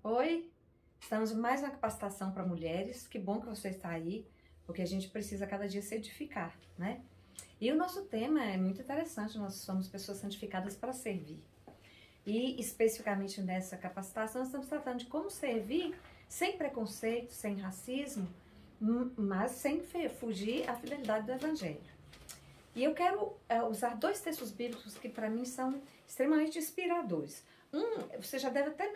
Oi, estamos em mais uma capacitação para mulheres. Que bom que você está aí, porque a gente precisa cada dia se edificar, né? E o nosso tema é muito interessante, nós somos pessoas santificadas para servir. E especificamente nessa capacitação, estamos tratando de como servir sem preconceito, sem racismo, mas sem fugir à fidelidade do Evangelho. E eu quero usar dois textos bíblicos que para mim são extremamente inspiradores. Você já deve até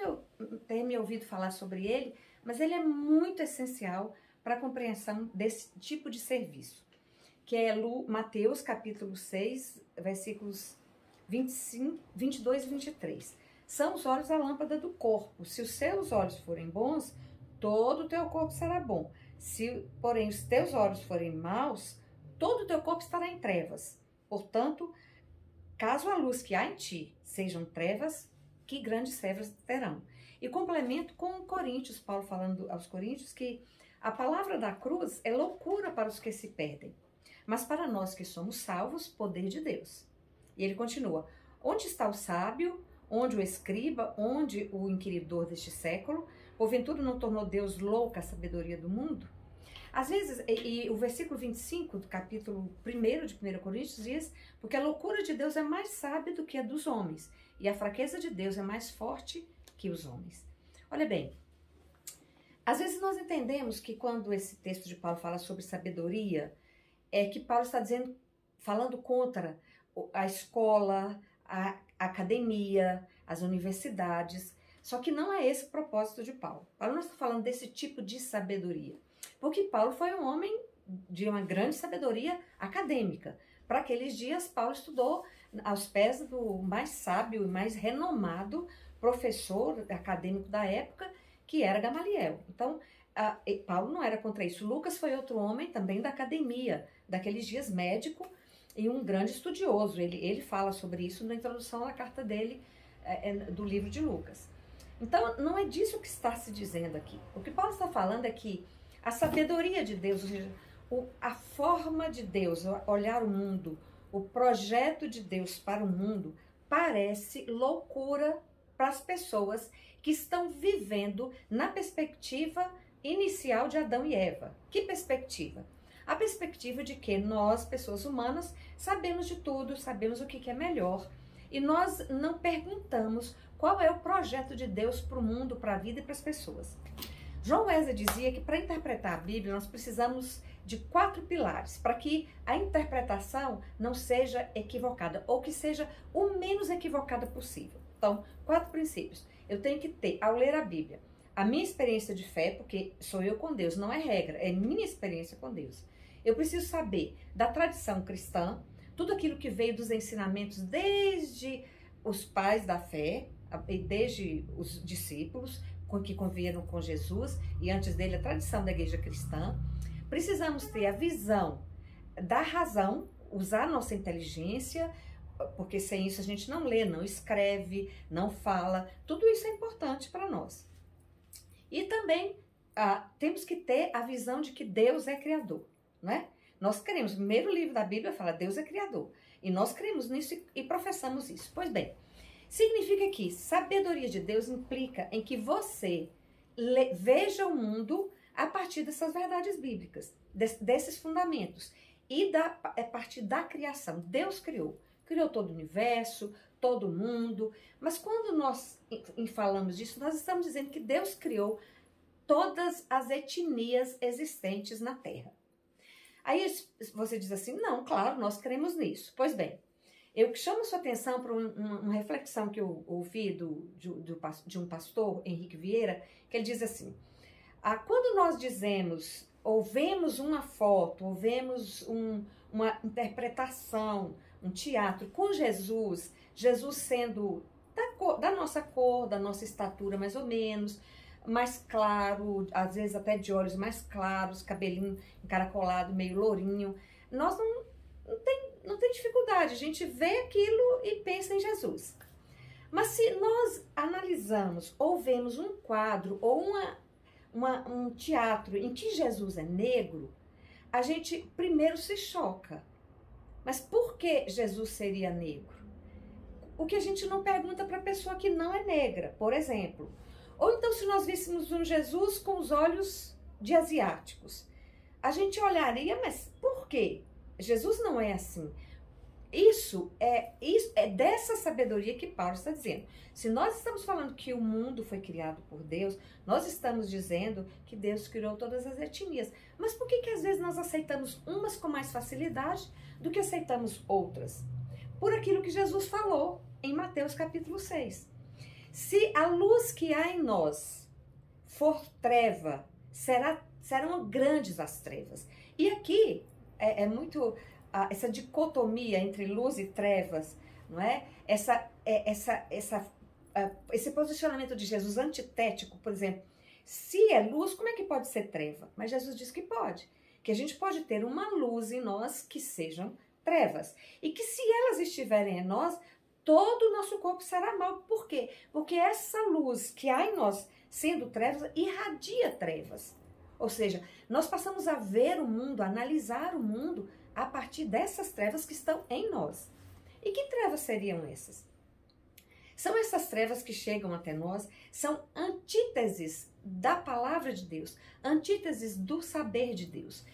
ter me ouvido falar sobre ele, mas ele é muito essencial para a compreensão desse tipo de serviço, que é Mateus capítulo 6, versículos 25, 22 e 23. São os olhos a lâmpada do corpo. Se os seus olhos forem bons, todo o teu corpo será bom. Se, porém, os teus olhos forem maus, todo o teu corpo estará em trevas. Portanto, caso a luz que há em ti sejam trevas, que grandes trevas terão. E complemento com Coríntios, Paulo falando aos Coríntios que a palavra da cruz é loucura para os que se perdem, mas para nós que somos salvos, poder de Deus. E ele continua: onde está o sábio, onde o escriba, onde o inquiridor deste século? Porventura não tornou Deus louca a sabedoria do mundo? Às vezes, e o versículo 25 do capítulo 1 de 1 Coríntios diz: porque a loucura de Deus é mais sábia do que a dos homens, e a fraqueza de Deus é mais forte que os homens. Olha bem, às vezes nós entendemos que quando esse texto de Paulo fala sobre sabedoria, é que Paulo está falando contra a escola, a academia, as universidades. Só que não é esse o propósito de Paulo. Paulo não está falando desse tipo de sabedoria, porque Paulo foi um homem de uma grande sabedoria acadêmica. Para aqueles dias, Paulo estudou aos pés do mais sábio e mais renomado professor acadêmico da época, que era Gamaliel. Então, Paulo não era contra isso. Lucas foi outro homem também da academia, daqueles dias, médico e um grande estudioso. Ele fala sobre isso na introdução à carta dele, do livro de Lucas. Então, não é disso que está se dizendo aqui. O que Paulo está falando é que a sabedoria de Deus, ou seja, a forma de Deus, olhar o mundo, o projeto de Deus para o mundo, parece loucura para as pessoas que estão vivendo na perspectiva inicial de Adão e Eva. Que perspectiva? A perspectiva de que nós, pessoas humanas, sabemos de tudo, sabemos o que é melhor, e nós não perguntamos qual é o projeto de Deus para o mundo, para a vida e para as pessoas. João Wesley dizia que para interpretar a Bíblia nós precisamos de 4 pilares, para que a interpretação não seja equivocada, ou que seja o menos equivocada possível. Então, 4 princípios. Eu tenho que ter, ao ler a Bíblia, a minha experiência de fé, porque sou eu com Deus, não é regra, é minha experiência com Deus. Eu preciso saber da tradição cristã, tudo aquilo que veio dos ensinamentos desde os pais da fé, desde os discípulos que conviveram com Jesus, e antes dele a tradição da igreja cristã. Precisamos ter a visão da razão, usar nossa inteligência, porque sem isso a gente não lê, não escreve, não fala. Tudo isso é importante para nós. E também temos que ter a visão de que Deus é criador, né? Nós cremos, o primeiro livro da Bíblia fala Deus é criador, e nós cremos nisso e professamos isso. Pois bem, significa que sabedoria de Deus implica em que você veja o mundo a partir dessas verdades bíblicas, desses fundamentos, e a partir da criação. Deus criou todo o universo, todo o mundo, mas quando nós falamos disso, nós estamos dizendo que Deus criou todas as etnias existentes na Terra. Aí você diz assim: não, claro, nós cremos nisso. Pois bem, eu chamo sua atenção para uma reflexão que eu ouvi de um pastor, Henrique Vieira, que ele diz assim: quando nós dizemos, ou vemos uma foto, ou vemos uma interpretação, um teatro com Jesus sendo da nossa cor, da nossa estatura mais ou menos, mais claro, às vezes até de olhos mais claros, cabelinho encaracolado, meio lourinho, nós não tem dificuldade, a gente vê aquilo e pensa em Jesus. Mas se nós analisamos ou vemos um quadro ou um teatro em que Jesus é negro, a gente primeiro se choca. Mas por que Jesus seria negro? O que a gente não pergunta para a pessoa que não é negra. Por exemplo, Ou então se nós víssemos um Jesus com os olhos de asiáticos, a gente olharia, mas por quê? Jesus não é assim. Isso é dessa sabedoria que Paulo está dizendo. Se nós estamos falando que o mundo foi criado por Deus, nós estamos dizendo que Deus criou todas as etnias. Mas por que às vezes nós aceitamos umas com mais facilidade do que aceitamos outras? Por aquilo que Jesus falou em Mateus capítulo 6. Se a luz que há em nós for treva, serão grandes as trevas. E aqui é muito essa dicotomia entre luz e trevas, não é? Esse posicionamento de Jesus antitético, por exemplo, se é luz, como é que pode ser treva? Mas Jesus diz que pode, que a gente pode ter uma luz em nós que sejam trevas, e que se elas estiverem em nós, todo o nosso corpo será mau. Por quê? Porque essa luz que há em nós, sendo trevas, irradia trevas. Ou seja, nós passamos a ver o mundo, a analisar o mundo a partir dessas trevas que estão em nós. E que trevas seriam essas? São essas trevas que chegam até nós, são antíteses da palavra de Deus, antíteses do saber de Deus.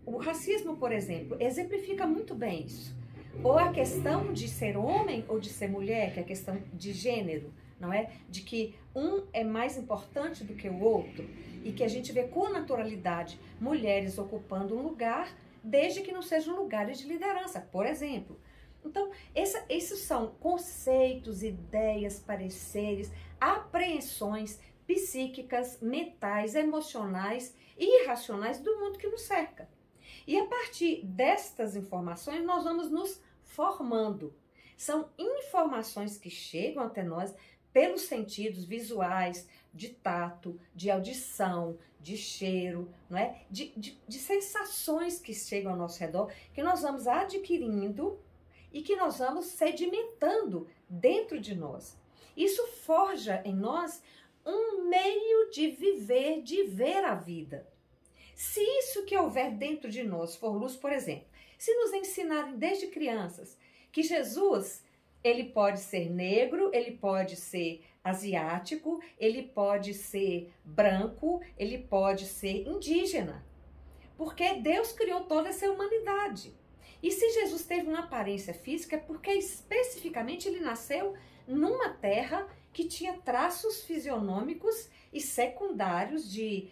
O racismo, por exemplo, exemplifica muito bem isso. Ou a questão de ser homem ou de ser mulher, que é a questão de gênero, não é? De que um é mais importante do que o outro, e que a gente vê com naturalidade mulheres ocupando um lugar, desde que não sejam lugares de liderança, por exemplo. Então, esses são conceitos, ideias, pareceres, apreensões psíquicas, mentais, emocionais e irracionais do mundo que nos cerca. E a partir destas informações, nós vamos nos formando. São informações que chegam até nós pelos sentidos visuais, de tato, de audição, de cheiro, não é? De sensações que chegam ao nosso redor, que nós vamos adquirindo e que nós vamos sedimentando dentro de nós. Isso forja em nós um meio de viver, de ver a vida. Se isso que houver dentro de nós for luz, por exemplo, se nos ensinarem desde crianças que Jesus, ele pode ser negro, ele pode ser asiático, ele pode ser branco, ele pode ser indígena, porque Deus criou toda essa humanidade. E se Jesus teve uma aparência física, é porque especificamente ele nasceu numa terra que tinha traços fisionômicos e secundários de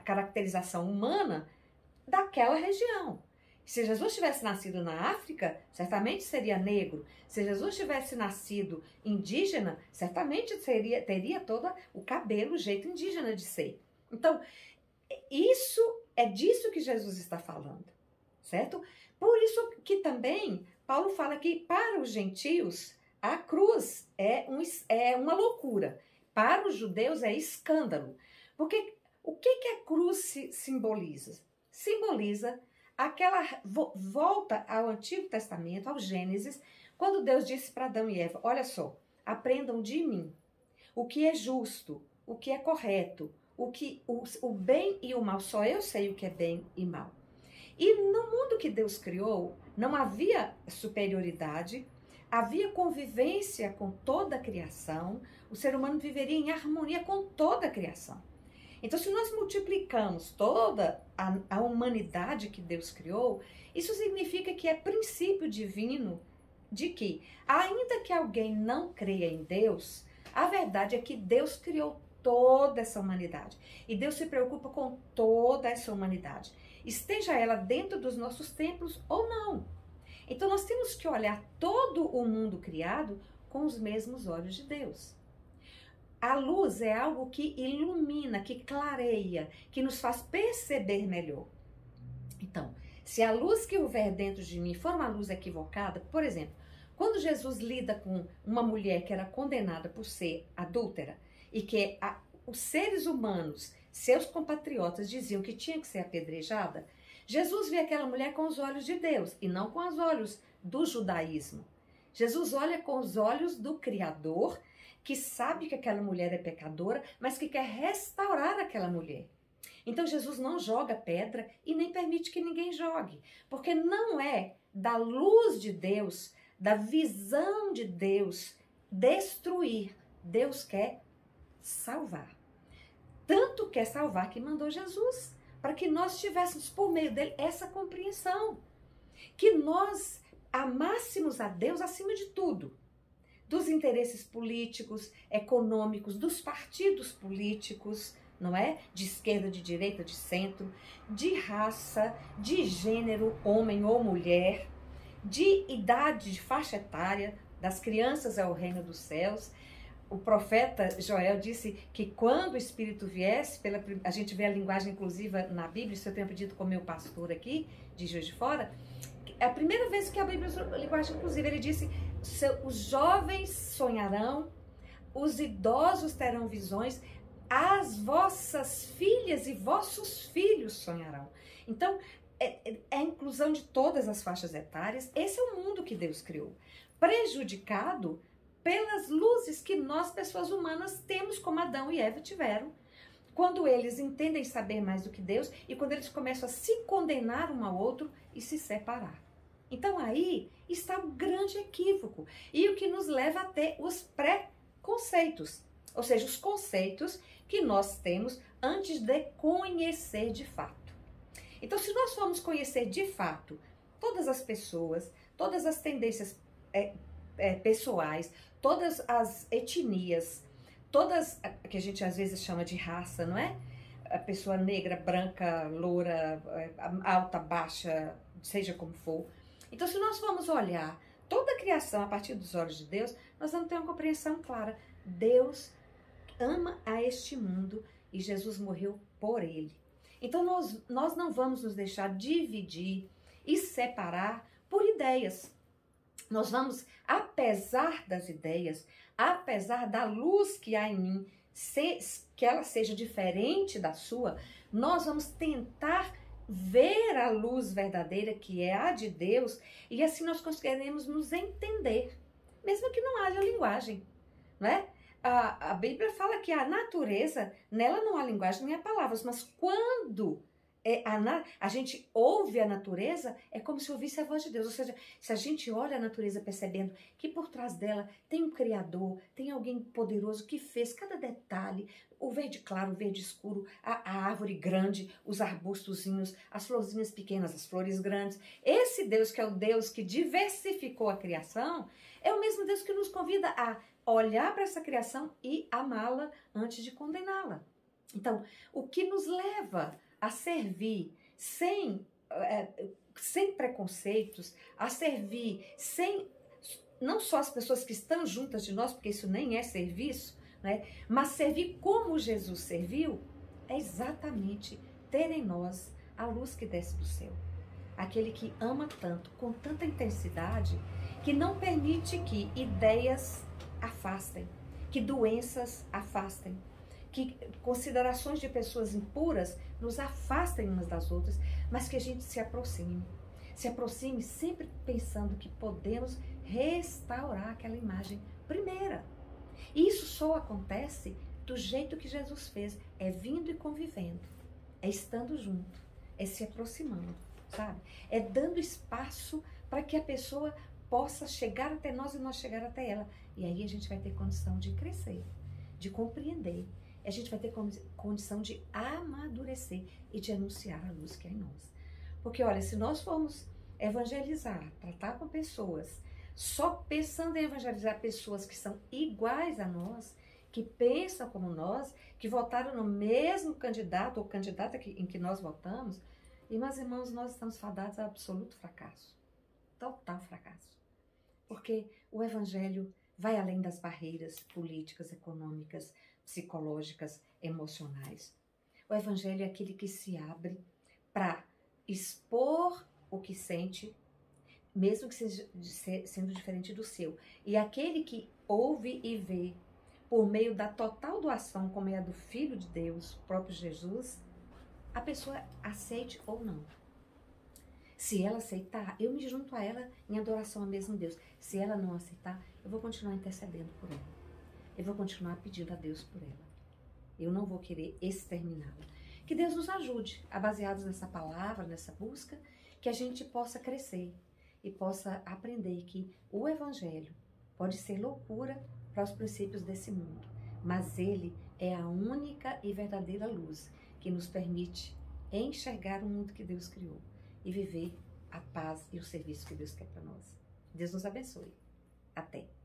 caracterização humana daquela região. Se Jesus tivesse nascido na África, certamente seria negro. Se Jesus tivesse nascido indígena, certamente teria todo o cabelo, o jeito indígena de ser. Então, isso é disso que Jesus está falando, certo? Por isso que também Paulo fala que para os gentios a cruz é uma loucura. Para os judeus é escândalo. Porque o que a cruz simboliza? Simboliza aquela volta ao Antigo Testamento, ao Gênesis, quando Deus disse para Adão e Eva, olha só, aprendam de mim o que é justo, o que é correto, o bem e o mal, só eu sei o que é bem e mal. E no mundo que Deus criou, não havia superioridade, havia convivência com toda a criação, o ser humano viveria em harmonia com toda a criação. Então, se nós multiplicamos toda a humanidade que Deus criou, isso significa que é princípio divino de que, ainda que alguém não creia em Deus, a verdade é que Deus criou toda essa humanidade. E Deus se preocupa com toda essa humanidade, esteja ela dentro dos nossos templos ou não. Então, nós temos que olhar todo o mundo criado com os mesmos olhos de Deus. A luz é algo que ilumina, que clareia, que nos faz perceber melhor. Então, se a luz que houver dentro de mim for uma luz equivocada, por exemplo, quando Jesus lida com uma mulher que era condenada por ser adúltera e que os seres humanos, seus compatriotas, diziam que tinha que ser apedrejada, Jesus vê aquela mulher com os olhos de Deus e não com os olhos do judaísmo. Jesus olha com os olhos do Criador, que sabe que aquela mulher é pecadora, mas que quer restaurar aquela mulher. Então Jesus não joga pedra e nem permite que ninguém jogue, porque não é da luz de Deus, da visão de Deus, destruir Deus quer salvar. Tanto quer salvar que mandou Jesus, para que nós tivéssemos por meio dele essa compreensão. Que nós amássemos a Deus acima de tudo. Dos interesses políticos, econômicos, dos partidos políticos, não é? De esquerda, de direita, de centro, de raça, de gênero, homem ou mulher, de idade, de faixa etária, das crianças é o reino dos céus. O profeta Joel disse que quando o Espírito viesse, a gente vê a linguagem inclusiva na Bíblia, isso eu tenho aprendido com o meu pastor aqui, de Juiz de Fora, é a primeira vez que a Bíblia usa a linguagem inclusiva. Ele disse, os jovens sonharão, os idosos terão visões, as vossas filhas e vossos filhos sonharão. Então, é a inclusão de todas as faixas etárias. Esse é o mundo que Deus criou, prejudicado pelas luzes que nós, pessoas humanas, temos, como Adão e Eva tiveram, quando eles entendem saber mais do que Deus e quando eles começam a se condenar um ao outro e se separar. Então aí está um grande equívoco e o que nos leva a ter os preconceitos, ou seja, os conceitos que nós temos antes de conhecer de fato. Então, se nós formos conhecer de fato todas as pessoas, todas as tendências pessoais, todas as etnias, todas que a gente às vezes chama de raça, não é? A pessoa negra, branca, loura, alta, baixa, seja como for. Então, se nós formos olhar toda a criação a partir dos olhos de Deus, nós vamos ter uma compreensão clara. Deus ama a este mundo e Jesus morreu por ele. Então, nós não vamos nos deixar dividir e separar por ideias. Nós vamos, apesar das ideias, apesar da luz que há em mim, que ela seja diferente da sua, nós vamos tentar ver a luz verdadeira que é a de Deus e assim nós conseguiremos nos entender, mesmo que não haja linguagem, não é? A Bíblia fala que a natureza, nela não há linguagem nem há palavras, mas quando a gente ouve a natureza, é como se ouvisse a voz de Deus. Ou seja, se a gente olha a natureza percebendo que por trás dela tem um Criador, tem alguém poderoso que fez cada detalhe, o verde claro, o verde escuro, a árvore grande, os arbustozinhos, as florzinhas pequenas, as flores grandes. Esse Deus que é o Deus que diversificou a criação, é o mesmo Deus que nos convida a olhar para essa criação e amá-la antes de condená-la. Então, o que nos leva a servir sem preconceitos, a servir sem, não só as pessoas que estão juntas de nós, porque isso nem é serviço, né? Mas servir como Jesus serviu, é exatamente ter em nós a luz que desce do céu. Aquele que ama tanto, com tanta intensidade, que não permite que ideias afastem, que doenças afastem, que considerações de pessoas impuras nos afastem umas das outras, mas que a gente se aproxime sempre pensando que podemos restaurar aquela imagem primeira. E isso só acontece do jeito que Jesus fez, é vindo e convivendo, é estando junto, é se aproximando, sabe? É dando espaço para que a pessoa possa chegar até nós e nós chegar até ela. E aí a gente vai ter condição de crescer, de compreender. A gente vai ter condição de amadurecer e de anunciar a luz que é em nós. Porque, olha, se nós formos evangelizar, tratar com pessoas, só pensando em evangelizar pessoas que são iguais a nós, que pensam como nós, que votaram no mesmo candidato ou candidata em que nós votamos, e, meus irmãos, nós estamos fadados a absoluto fracasso. Total fracasso. Porque o evangelho vai além das barreiras políticas, econômicas, psicológicas, emocionais. O evangelho é aquele que se abre para expor o que sente, mesmo que seja sendo diferente do seu. E aquele que ouve e vê, por meio da total doação, como é a do Filho de Deus, o próprio Jesus, a pessoa aceite ou não. Se ela aceitar, eu me junto a ela em adoração ao mesmo Deus. Se ela não aceitar, eu vou continuar intercedendo por ela. Eu vou continuar pedindo a Deus por ela. Eu não vou querer exterminá-la. Que Deus nos ajude, baseados nessa palavra, nessa busca, que a gente possa crescer e possa aprender que o Evangelho pode ser loucura para os princípios desse mundo, mas Ele é a única e verdadeira luz que nos permite enxergar o mundo que Deus criou e viver a paz e o serviço que Deus quer para nós. Deus nos abençoe. Até!